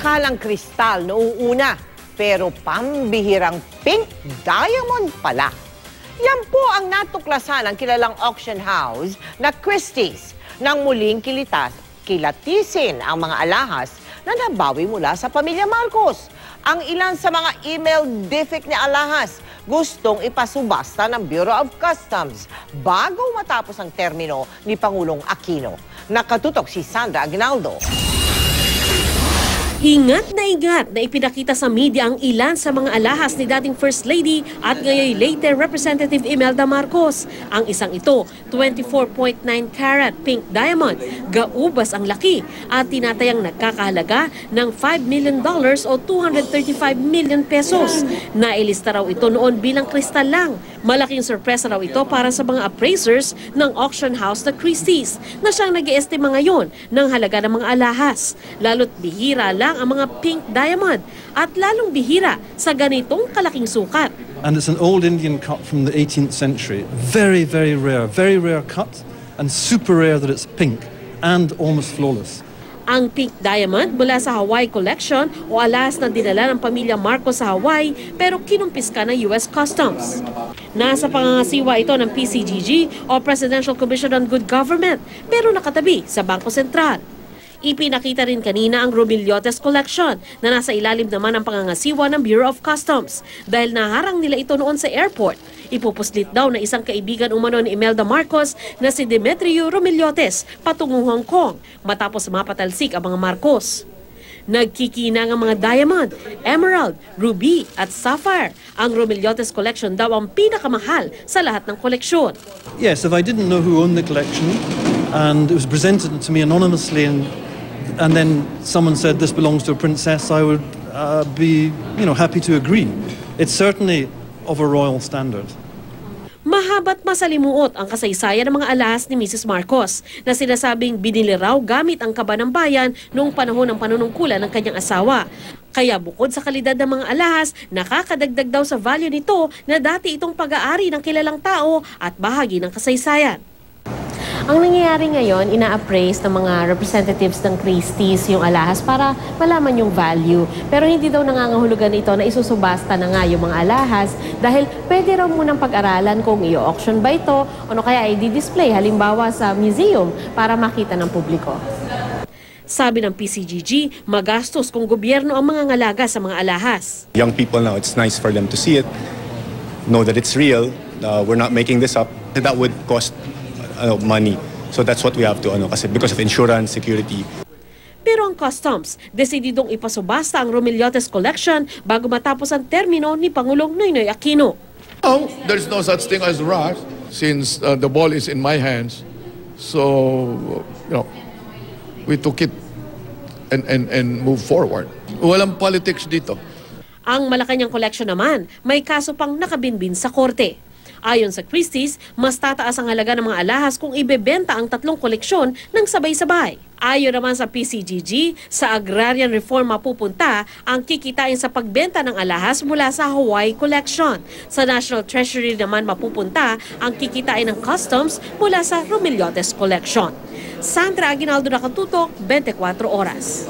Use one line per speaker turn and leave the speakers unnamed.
Akakalang kristal noong una, pero pambihirang pink diamond pala. Yan po ang natuklasan ng kilalang auction house na Christie's nang muling kilatisin ang mga alahas na nabawi mula sa pamilya Marcos. Ang ilan sa mga email defect ni alahas gustong ipasubasta ng Bureau of Customs bago matapos ang termino ni Pangulong Aquino. Nakatutok si Sandra Aguinaldo.
Ingat na ipinakita sa media ang ilan sa mga alahas ni dating First Lady at ngayon later Representative Imelda Marcos. Ang isang ito, 24.9 carat pink diamond, gaubas ang laki at tinatayang nagkakahalaga ng $5 million o 235 million pesos. Nailista raw ito noon bilang kristal lang. Malaking sorpresa raw ito para sa mga appraisers ng auction house na Christie's na siyang nag-iestima ngayon ng halaga ng mga alahas. Lalo't bihira lang ang mga pink diamond at lalong bihira sa ganitong kalaking sukat.
And it's an old Indian cut from the 18th century. Very rare cut and super rare that it's pink and almost flawless.
Ang pink diamond mula sa Hawaii Collection o alahas na dinala ng pamilya Marcos sa Hawaii pero kinumpiska ng US Customs. Nasa pangangasiwa ito ng PCGG o Presidential Commission on Good Government pero nakatabi sa Bangko Sentral. Ipinakita rin kanina ang Romiliotes Collection na nasa ilalim naman ng pangangasiwa ng Bureau of Customs dahil naharang nila ito noon sa airport. Ipupuslit daw na isang kaibigan umano ni Imelda Marcos na si Demetrio Romiliotes patungong Hong Kong matapos mapatalsik ang mga Marcos. Nagkikinang ang mga diamond, emerald, ruby at sapphire. Ang Romiliotes Collection daw ang pinakamahal sa lahat ng koleksyon.
Yes, if I didn't know who owned the collection and it was presented to me anonymously and then someone said this belongs to a princess, I would be, happy to agree. It's certainly of a royal standard.
Mahaba't masalimuot ang kasaysayan ng mga alahas ni Mrs. Marcos na sinasabing binili raw gamit ang kaba ng bayan noong panahon ng panunungkulan ng kanyang asawa. Kaya bukod sa kalidad ng mga alahas, nakakadagdag daw sa value nito na dati itong pag-aari ng kilalang tao at bahagi ng kasaysayan.
Ang nangyayari ngayon, ina-appraise ng mga representatives ng Christie's yung alahas para malaman yung value. Pero hindi daw nangangahulugan ito na isusubasta na nga yung mga alahas dahil pwede raw munang pag-aralan kung i-auction ba ito o kaya i-display halimbawa sa museum para makita ng publiko.
Sabi ng PCGG, magastos kung gobyerno ang mga ngalaga sa mga alahas.
Young people now, it's nice for them to see it, know that it's real, we're not making this up. That would cost money. So that's what we have to kasi because of insurance, security.
Pero ang Customs, desididong ipasubasta ang Romiliotes Collection bago matapos ang termino ni Pangulong Noynoy Aquino.
No, there's no such thing as rush since the ball is in my hands. So, we took it and move forward. Walang politics dito.
Ang Malacanang Collection naman, may kaso pang nakabinbin sa korte. Ayon sa Christie's, mas tataas ang halaga ng mga alahas kung ibebenta ang tatlong koleksyon ng sabay-sabay. Ayon naman sa PCGG, sa agrarian reform mapupunta ang kikitain sa pagbenta ng alahas mula sa Hawaii Collection. Sa National Treasury naman mapupunta ang kikitain ng customs mula sa Romiliotes Collection. Sandra Aguinaldo, Nakatutok, 24 Oras.